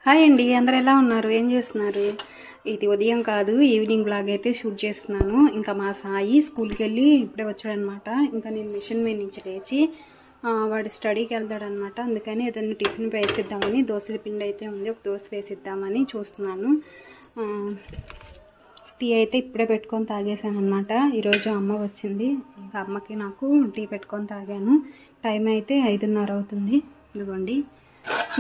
Hi అండి, అందరు ఎలా ఉన్నారు? ఏం చేస్తున్నారు? ఇది ఉదయం కాదు, ఈవినింగ్ బ్లాగ్ అయితే షూట్ చేస్తున్నాను. ఇంకా మా సాయి స్కూల్కి వెళ్ళి ఇప్పుడే వచ్చాడనమాట. ఇంకా నేను మిషన్ మీద నుంచి లేచి వాడు స్టడీకి వెళ్తాడనమాట. అందుకని ఏదైనా టిఫిన్ వేసిద్దామని, దోశల పిండి అయితే ఉంది, ఒక దోశ వేసిద్దామని చూస్తున్నాను. టీ అయితే ఇప్పుడే పెట్టుకొని తాగేసాను అనమాట. ఈరోజు అమ్మ వచ్చింది, ఇంకా అమ్మకి నాకు టీ పెట్టుకొని తాగాను. టైం అయితే 5:30 అవుతుంది. ఇదిగోండి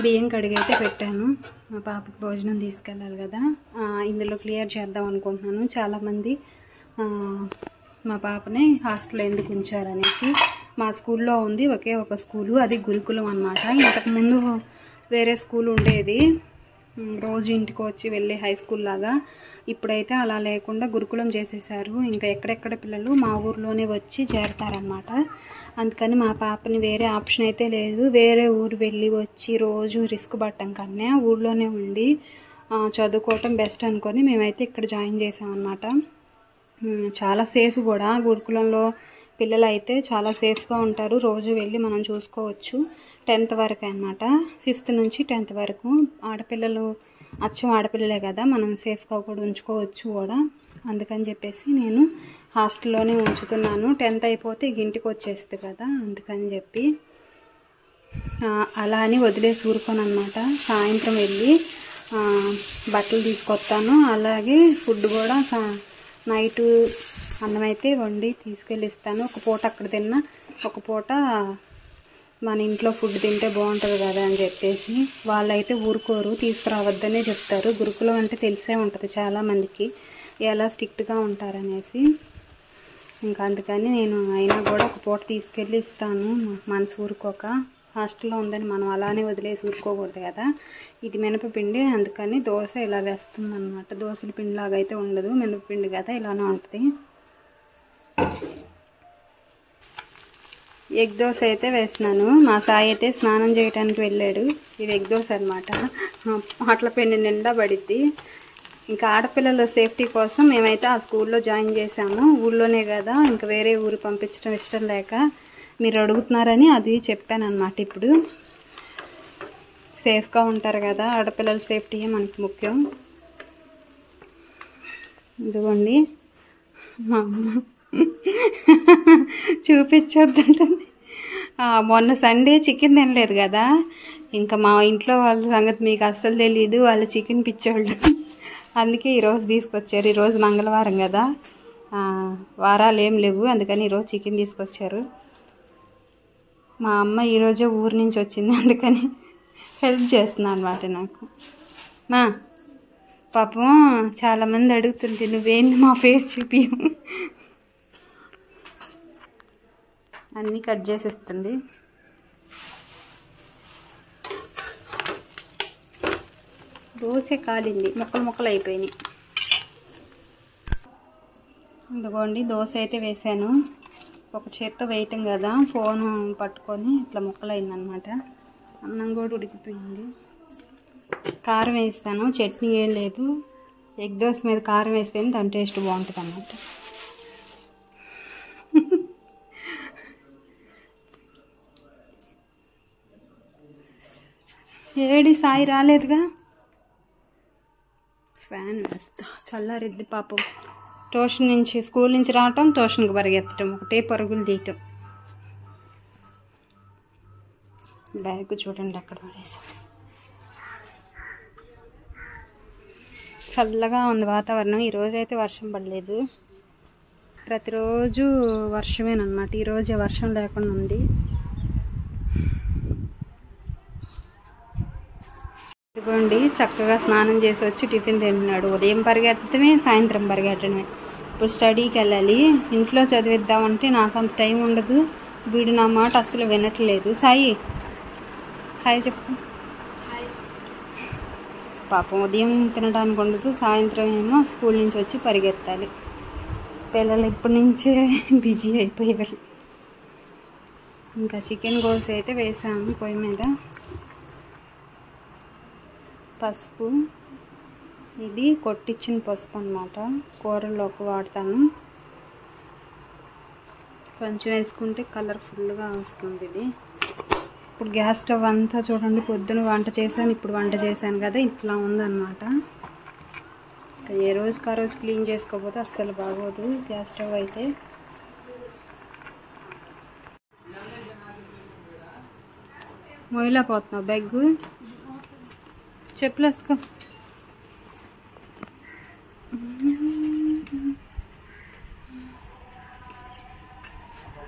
బియ్యం కడిగైతే పెట్టాను. మా పాపకి భోజనం తీసుకెళ్ళాలి కదా, ఇందులో క్లియర్ చేద్దాం అనుకుంటున్నాను. చాలామంది మా పాపని హాస్టల్లో ఎందుకు ఉంచారనేసి. మా స్కూల్లో ఉంది ఒకే ఒక స్కూలు, అది గురుకులం అన్నమాట. ఇంతకుముందు వేరే స్కూల్ ఉండేది, రోజు ఇంటికి వచ్చి వెళ్ళే హై స్కూల్ లాగా. ఇప్పుడైతే అలా లేకుండా గురుకులం చేసేసారు. ఇంకా ఎక్కడెక్కడ పిల్లలు మా ఊర్లోనే వచ్చి చేరతారనమాట. అందుకని మా పాపని వేరే ఆప్షన్ అయితే లేదు. వేరే ఊరు వెళ్ళి వచ్చి రోజు రిస్క్ పట్టం కన్నా ఊర్లోనే ఉండి చదువుకోవటం బెస్ట్ అనుకొని మేమైతే ఇక్కడ జాయిన్ చేసామన్నమాట. చాలా సేఫ్ కూడా, గురుకులంలో పిల్లలు అయితే చాలా సేఫ్గా ఉంటారు. రోజు వెళ్ళి మనం చూసుకోవచ్చు. 10th వరకు అనమాట, 5th నుంచి 10th వరకు. ఆడపిల్లలు అచ్చం ఆడపిల్లలే కదా, మనం సేఫ్గా కూడా ఉంచుకోవచ్చు కూడా. అందుకని చెప్పేసి నేను హాస్టల్లోనే ఉంచుతున్నాను. 10th అయిపోతే ఇంటికి వచ్చేస్తుంది కదా, అందుకని చెప్పి అలా అని వదిలేసి ఊరుకోను అనమాట. సాయంత్రం వెళ్ళి బట్టలు తీసుకొస్తాను. అలాగే ఫుడ్ కూడా నైటు అన్నం అయితే వండి తీసుకెళ్ళిస్తాను. ఒక పూట అక్కడ తిన్నా, ఒక పూట మన ఇంట్లో ఫుడ్ తింటే బాగుంటుంది కదా అని చెప్పేసి. వాళ్ళైతే ఊరుకోరు, తీసుకురావద్దనే చెప్తారు. గురుకులం అంటే తెలిసే ఉంటుంది చాలామందికి ఎలా స్ట్రిక్ట్గా ఉంటారనేసి. ఇంకా అందుకని నేను అయినా కూడా ఒక పూట తీసుకెళ్ళి ఇస్తాను. మనసు ఊరుకోక, హాస్టల్లో ఉందని మనం అలానే వదిలేసి ఊరుకోకూడదు కదా. ఇది మినపపిండి, అందుకని దోశ ఇలా వేస్తుంది అనమాట. దోశల పిండిలాగా అయితే ఉండదు, మినపపిండి కదా, ఇలానే ఉంటుంది. ఎగ్ దోశ అయితే వేస్తున్నాను. మా సాయి అయితే స్నానం చేయడానికి వెళ్ళాడు. ఇది ఎగ్ దోశ అనమాట. అట్ల పిండి నిండా పడిద్ది. ఇంకా ఆడపిల్లల సేఫ్టీ కోసం మేమైతే ఆ స్కూల్లో జాయిన్ చేసాము. ఊళ్ళోనే కదా, ఇంకా వేరే ఊరు పంపించడం ఇష్టం లేక మీరు అడుగుతున్నారని అది చెప్పాను అనమాట. ఇప్పుడు సేఫ్గా ఉంటారు కదా, ఆడపిల్లల సేఫ్టీయే మనకి ముఖ్యం. ఇదిగోండి మా అమ్మ చూపించొద్దంటుంది. మొన్న సండే చికెన్ తినలేదు కదా, ఇంకా మా ఇంట్లో వాళ్ళ సంగతి మీకు అస్సలు తెలీదు. వాళ్ళు చికెన్ పిచ్చోళ్ళు, అందుకే ఈరోజు తీసుకొచ్చారు. ఈరోజు మంగళవారం కదా, వారాలు ఏం లేవు, అందుకని ఈరోజు చికెన్ తీసుకొచ్చారు. మా అమ్మ ఈరోజే ఊరు నుంచి వచ్చింది, అందుకని హెల్ప్ చేస్తుంది అనమాట నాకు. పాపం చాలామంది అడుగుతుంటే నువ్వేంది మా ఫేస్ చూపి అన్నీ కట్ చేసేస్తుంది. దోశ కాలింది, ముక్కలు ముక్కలు అయిపోయినాయి. ఇదిగోండి దోశ అయితే వేసాను. ఒక చేత్తో వేయటం కదా, ఫోన్ పట్టుకొని ఇట్లా ముక్కలు అయిందనమాట. అన్నం కూడా ఉడికిపోయింది. కారం వేస్తాను, చట్నీ ఏం లేదు. ఎగ్ దోశ మీద కారం వేస్తేనే దాని టేస్ట్ బాగుంటుంది అన్నమాట. ఏడి సాయి రాలేదుగా, ఫ్యాన్ వేస్తా, చల్లారిద్ది పాపం. ట్యూషన్ నుంచి, స్కూల్ నుంచి రావటం, ట్యూషన్కి పరిగెత్తడం, ఒకటే పరుగులు తీయటం. బ్యాగ్ చూడండి అక్కడ పడేసాం. చల్లగా ఉంది వాతావరణం. ఈరోజు అయితే వర్షం పడలేదు, ప్రతిరోజు వర్షమేనమాట. ఈరోజే వర్షం లేకుండా ఉంది. ఇదిగోండి చక్కగా స్నానం చేసి వచ్చి టిఫిన్ తింటున్నాడు. ఉదయం పరిగెత్తడమే, సాయంత్రం పరిగెట్టడమే. ఇప్పుడు స్టడీకి వెళ్ళాలి. ఇంట్లో చదివిద్దామంటే నాకు అంత టైం ఉండదు. వీడు నా మాట అస్సలు వినట్లేదు. సాయి హాయ్ చెప్పు. పాపం ఉదయం తినడానికి ఉండదు, సాయంత్రం ఏమో స్కూల్ నుంచి వచ్చి పరిగెత్తాలి. పిల్లలు ఇప్పటి నుంచే బిజీ అయిపోయారు. ఇంకా చికెన్ గోల్స్ అయితే వేసాము పొయ్యి మీద. పసుపు, ఇది కొట్టించిన పసుపు అన్నమాట, కూరల్లోకి వాడతాను. కొంచెం వేసుకుంటే కలర్ఫుల్గా వస్తుంది ఇది. ఇప్పుడు గ్యాస్ స్టవ్ అంతా చూడండి, పొద్దున వంట చేశాను, ఇప్పుడు వంట చేశాను కదా, ఇట్లా ఉందన్నమాట. ఇంకా ఏ రోజుకి ఆ రోజు క్లీన్ చేసుకోకపోతే అస్సలు బాగోదు గ్యాస్ స్టవ్ అయితే. మొయిలా పోతున్నావు బ్యాగ్, చెప్పులు వేసుకో.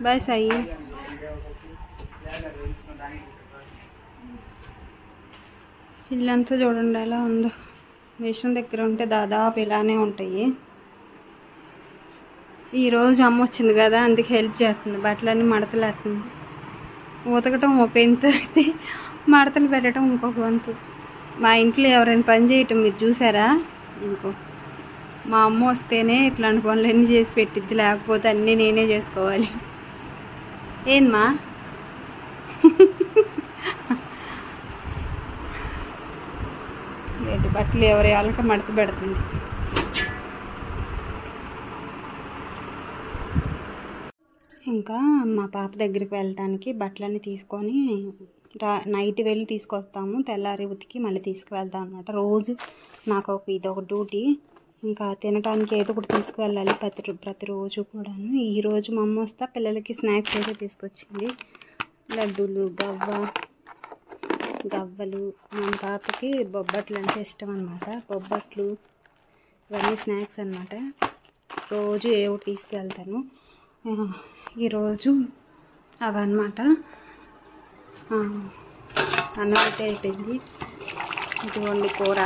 బాయ్ సాయి. ఇల్లంతా చూడండి ఎలా ఉందో. మిషన్ దగ్గర ఉంటే దాదాపు ఇలానే ఉంటాయి. ఈరోజు అమ్మ వచ్చింది కదా, అందుకే హెల్ప్ చేస్తుంది. బట్టలన్నీ మడతలేస్తుంది. ఉతకటం ఒక ఇంత అయితే మడతలు పెట్టడం ఇంకొక వంతు. మా ఇంట్లో ఎవరైనా పని చేయటం మీరు చూసారా? ఇంకో మా అమ్మ వస్తేనే ఇట్లాంటి పనులన్నీ చేసి పెట్టిద్ది, లేకపోతే అన్నీ నేనే చేసుకోవాలి. ఏందమ్మా? ఏంటి బట్టలు ఎవరి వాళ్ళకి మడత పెడుతుంది. ఇంకా మా పాప దగ్గరికి వెళ్ళటానికి బట్టలన్నీ తీసుకొని నైట్ వెళ్ళి తీసుకొస్తాము, తెల్లారి ఉతికి మళ్ళీ తీసుకువెళ్తాం అన్నమాట. రోజు నాకు ఇదొక డ్యూటీ. ఇంకా తినడానికి ఏదో ఒకటి తీసుకువెళ్ళాలి ప్రతిరోజు కూడాను. ఈరోజు మా అమ్మ వస్తా పిల్లలకి స్నాక్స్ అయితే తీసుకొచ్చింది. లడ్డూలు, గవ్వలు. మా పాపకి బొబ్బట్లు అంటే ఇష్టం అన్నమాట. బొబ్బట్లు ఇవన్నీ స్నాక్స్ అన్నమాట. రోజు ఏ ఒకటి తీసుకువెళ్తాను. ఈరోజు అవన్నమాట. అన్నం అయితే అయిపోయింది. ఇదిగోండి కూర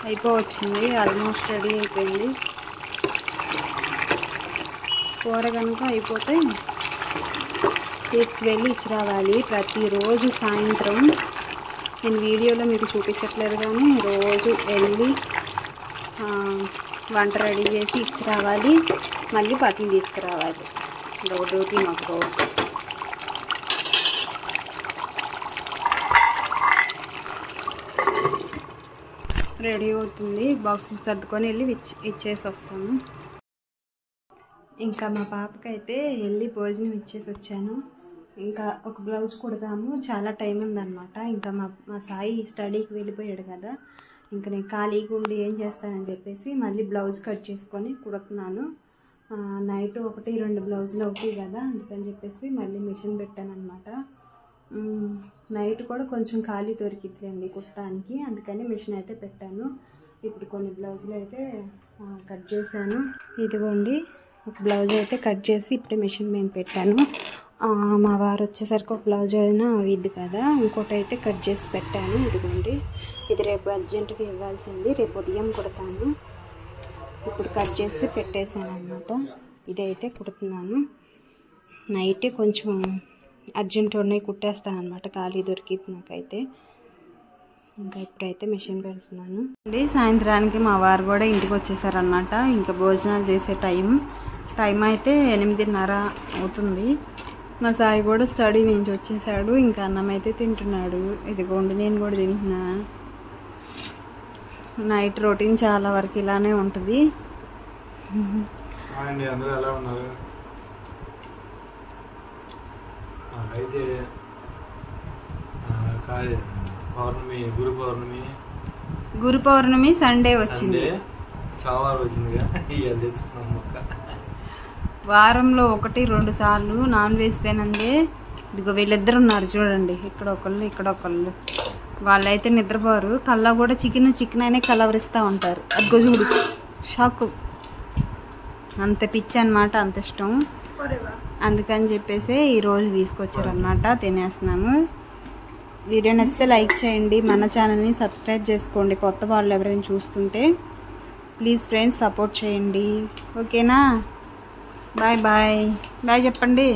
అయిపోవచ్చింది, ఆల్మోస్ట్ రెడీ అయిపోయింది. కూర కనుక అయిపోతే తీసుకువెళ్ళి ఇచ్చి రావాలి. ప్రతిరోజు సాయంత్రం నేను వీడియోలో మీకు చూపించట్లేదు కానీ రోజు వెళ్ళి వంట రెడీ చేసి ఇచ్చి రావాలి, మళ్ళీ బట్టలు తీసుకురావాలి. ఇదొక డ్యూటీ మాకు రోజు. రెడీ అవుతుంది, బాక్సులు సర్దుకొని వెళ్ళి ఇచ్చేసి వస్తాను. ఇంకా మా పాపకైతే వెళ్ళి భోజనం ఇచ్చేసి వచ్చాను. ఇంకా ఒక బ్లౌజ్ కుడదాము, చాలా టైం ఉందన్నమాట. ఇంకా మా సాయి స్టడీకి వెళ్ళిపోయాడు కదా, ఇంకా నేను ఖాళీగా ఉండి ఏం చేస్తానని చెప్పేసి మళ్ళీ బ్లౌజ్ కట్ చేసుకొని కుడుతున్నాను. నైట్ 1-2 బ్లౌజులు అవుతాయి కదా, అందుకని చెప్పేసి మళ్ళీ మిషన్ పెట్టాను అనమాట. నైట్ కూడా కొంచెం ఖాళీ దొరికిద్దండి కుట్టడానికి, అందుకని మిషన్ అయితే పెట్టాను. ఇప్పుడు కొన్ని బ్లౌజులు అయితే కట్ చేశాను. ఇదిగోండి ఒక బ్లౌజ్ అయితే కట్ చేసి ఇప్పుడే మిషన్ మీద పెట్టాను. మా వారు వచ్చేసరికి ఒక బ్లౌజ్ అయినా ఇది కదా, ఇంకోటి అయితే కట్ చేసి పెట్టాను. ఇదిగోండి ఇది రేపు అర్జెంటుగా ఇవ్వాల్సింది, రేపు ఉదయం కుడతాను. ఇప్పుడు కట్ చేసి పెట్టేశాను అనమాట. ఇదైతే కుడుతున్నాను. నైటే కొంచెం అర్జెంట్ ఉన్నాయి కుట్టేస్తాను అనమాట, ఖాళీ దొరికింది నాకైతే. ఇంకా ఇప్పుడైతే మిషన్ పెడుతున్నాను అండి. సాయంత్రానికి మా వారు కూడా ఇంటికి వచ్చేసారనమాట. ఇంకా భోజనాలు చేసే టైం అయితే 8:30 అవుతుంది. మా సాయి కూడా స్టడీ నుంచి వచ్చేసాడు. ఇంకా అన్నం అయితే తింటున్నాడు. ఇదిగోండి నేను కూడా తింటున్నా. నైట్ రొటీన్ చాలా వరకు ఇలానే ఉంటుంది. అయితే గురు పౌర్ణమి సండే వచ్చింది, వారంలో 1-2 సార్లు నాన్ వెజ్ తినందే. ఇదిగో వీళ్ళిద్దరు ఉన్నారు చూడండి, ఇక్కడ ఒకళ్ళు. వాళ్ళైతే నిద్రపోరు, కల్లా కూడా చికెన్ అనే కలవరిస్తూ ఉంటారు. అది చూడు షాకు, అంత పిచ్చి అనమాట, అంత ఇష్టం. అందుకని చెప్పేసి ఈరోజు తీసుకొచ్చారనమాట, తినేస్తున్నాము. వీడియో నచ్చితే లైక్ చేయండి, మన ఛానల్ని సబ్స్క్రైబ్ చేసుకోండి. కొత్త వాళ్ళు ఎవరైనా చూస్తుంటే ప్లీజ్ ఫ్రెండ్స్ సపోర్ట్ చేయండి, ఓకేనా? బాయ్ చెప్పండి.